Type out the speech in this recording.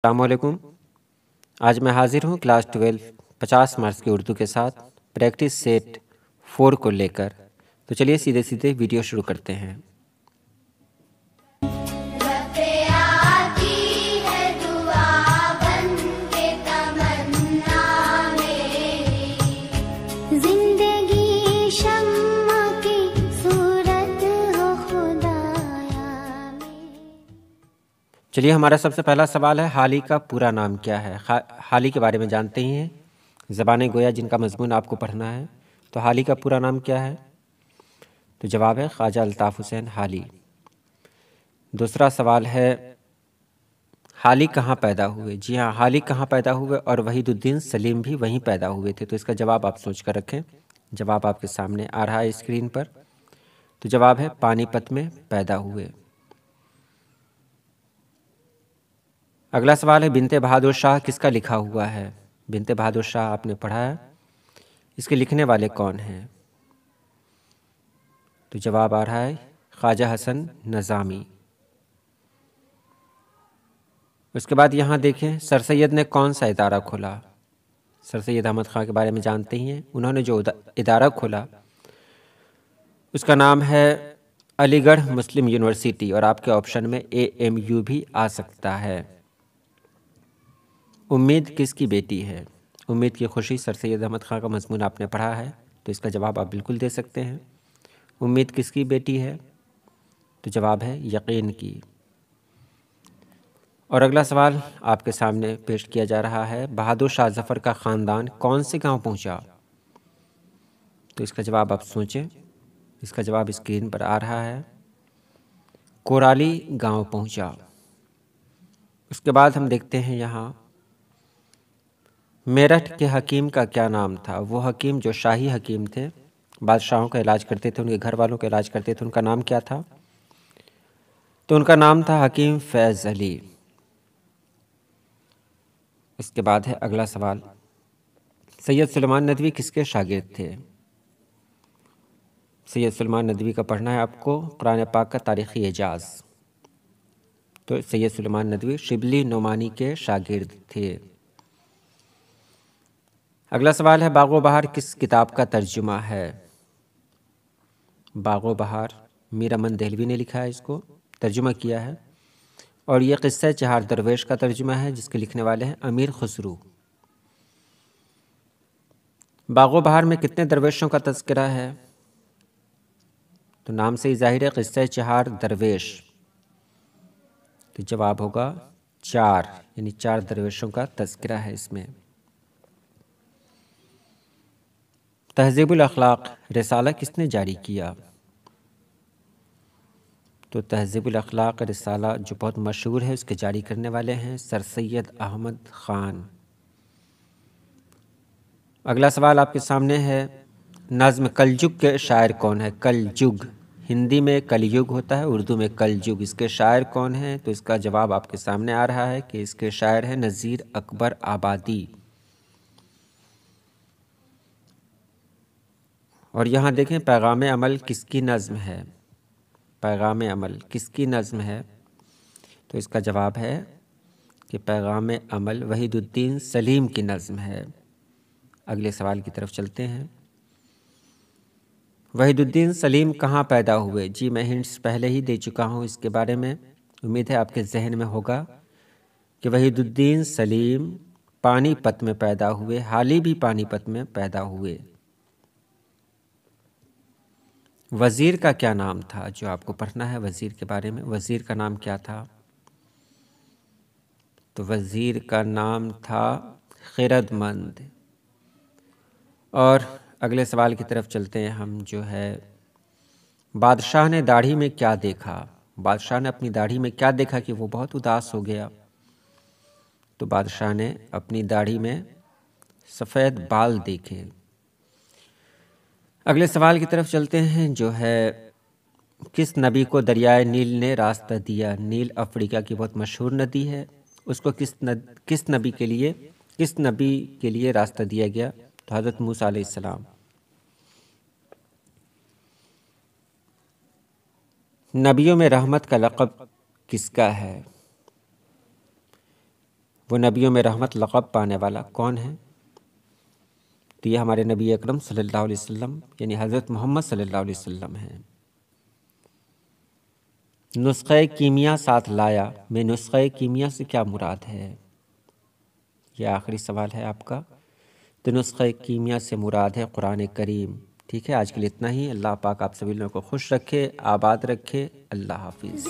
السلام علیکم۔ آج میں حاضر ہوں کلاس 12 50 مارکس کی اردو کے ساتھ پریکٹس سیٹ 4 کو لے کر۔ تو چلیے سیدھے ویڈیو شروع کرتے ہیں۔ چلیے ہمارا سب سے پہلا سوال ہے، حالی کا پورا نام کیا ہے؟ حالی کے بارے میں جانتے ہی ہیں، زبان گویا جن کا مضمون آپ کو پڑھنا ہے۔ تو حالی کا پورا نام کیا ہے؟ تو جواب ہے خواجہ الطاف حسین حالی۔ دوسرا سوال ہے، حالی کہاں پیدا ہوئے؟ جی ہاں، حالی کہاں پیدا ہوئے اور وحید الدین سلیم بھی وہیں پیدا ہوئے تھے۔ تو اس کا جواب آپ سوچ کر رکھیں۔ جواب آپ کے سامنے آ رہا ہے اسکرین پر۔ تو جواب ہے پانی پت میں پیدا ہوئے۔ اگلا سوال ہے، بنت بہادر شاہ کس کا لکھا ہوا ہے؟ بنت بہادر شاہ آپ نے پڑھا ہے، اس کے لکھنے والے کون ہیں؟ تو جواب آ رہا ہے خواجہ حسن نظامی۔ اس کے بعد یہاں دیکھیں، سر سید نے کون سا ادارہ کھولا؟ سر سید احمد خان کے بارے میں جانتے ہی ہیں، انہوں نے جو ادارہ کھولا اس کا نام ہے علی گڑھ مسلم یونیورسٹی، اور آپ کے آپشن میں AMU بھی آ سکتا ہے۔ امید کس کی بیٹی ہے؟ امید کی خوشی سر سید احمد خان کا مضمون آپ نے پڑھا ہے، تو اس کا جواب آپ بالکل دے سکتے ہیں۔ امید کس کی بیٹی ہے؟ تو جواب ہے یقین کی۔ اور اگلا سوال آپ کے سامنے پیش کیا جا رہا ہے، بہادر شاہ ظفر کا خاندان کون سے گاؤں پہنچا؟ تو اس کا جواب آپ سوچیں۔ اس کا جواب اسکرین پر آ رہا ہے، کورالی گاؤں پہنچا۔ اس کے بعد ہم دیکھتے ہیں یہاں، میرٹھ کے حکیم کا کیا نام تھا؟ وہ حکیم جو شاہی حکیم تھے، بادشاہوں کا علاج کرتے تھے، ان کے گھر والوں کا علاج کرتے تھے، ان کا نام کیا تھا؟ تو ان کا نام تھا حکیم فیض علی۔ اس کے بعد ہے اگلا سوال، سید سلیمان ندوی کس کے شاگرد تھے؟ سید سلیمان ندوی کا پڑھنا ہے آپ کو قرآن پاک کا تاریخی اعجاز۔ تو سید سلیمان ندوی شبلی نعمانی کے شاگرد تھے۔ اگلا سوال ہے، باغ و بہار کس کتاب کا ترجمہ ہے؟ باغ و بہار میر امن دہلوی نے لکھا ہے، اس کو ترجمہ کیا ہے، اور یہ قصہ چہار درویش کا ترجمہ ہے جس کے لکھنے والے ہیں امیر خسرو۔ باغ و بہار میں کتنے درویشوں کا تذکرہ ہے؟ تو نام سے ہی ظاہر ہے، قصہ چہار درویش۔ تو جواب ہوگا 4، یعنی 4 درویشوں کا تذکرہ ہے اس میں۔ تہذیب الاخلاق رسالہ کس نے جاری کیا؟ تو تہذیب الاخلاق رسالہ جو بہت مشہور ہے، اس کے جاری کرنے والے ہیں سر سید احمد خان۔ اگلا سوال آپ کے سامنے ہے، نظم کلجگ کے شاعر کون ہے؟ کلجگ ہندی میں کلیگ ہوتا ہے، اردو میں کلجگ، اس کے شاعر کون ہیں؟ تو اس کا جواب آپ کے سامنے آ رہا ہے کہ اس کے شاعر ہیں نذیر اکبر آبادی۔ اور یہاں دیکھیں، پیغام عمل کس کی نظم ہے؟ پیغام عمل کس کی نظم ہے؟ تو اس کا جواب ہے کہ پیغام عمل وحید الدین سلیم کی نظم ہے۔ اگلے سوال کی طرف چلتے ہیں، وحید الدین سلیم کہاں پیدا ہوئے؟ جی میں ہنٹس پہلے ہی دے چکا ہوں اس کے بارے میں، امید ہے آپ کے ذہن میں ہوگا کہ وحید الدین سلیم پانی پت میں پیدا ہوئے، حالی بھی پانی پت میں پیدا ہوئے۔ وزیر کا کیا نام تھا؟ جو آپ کو پڑھنا ہے وزیر کے بارے میں، وزیر کا نام کیا تھا؟ تو وزیر کا نام تھا خرد مند۔ اور اگلے سوال کی طرف چلتے ہیں ہم، جو ہے بادشاہ نے داڑھی میں کیا دیکھا؟ بادشاہ نے اپنی داڑھی میں کیا دیکھا کہ وہ بہت اداس ہو گیا؟ تو بادشاہ نے اپنی داڑھی میں سفید بال دیکھے۔ اگلے سوال کی طرف چلتے ہیں، جو ہے کس نبی کو دریائے نیل نے راستہ دیا؟ نیل افریقہ کی بہت مشہور ندی ہے، اس کو کس نبی کے لیے راستہ دیا گیا؟ تو حضرت موسیٰ علیہ السلام۔ نبیوں میں رحمت کا لقب کس کا ہے؟ وہ نبیوں میں رحمت لقب پانے والا کون ہے؟ تو یہ ہمارے نبی اکرم صلی اللہ علیہ وسلم یعنی حضرت محمد صلی اللہ علیہ وسلم ہیں۔ نسخہ کیمیا ساتھ لایا میں نسخہ کیمیا سے کیا مراد ہے؟ یہ آخری سوال ہے آپ کا۔ تو نسخہ کیمیا سے مراد ہے قرآن کریم۔ ٹھیک ہے، آج کے لیے اتنا ہی۔ اللہ پاک آپ سبھی لوگوں کو خوش رکھے، آباد رکھے۔ اللہ حافظ۔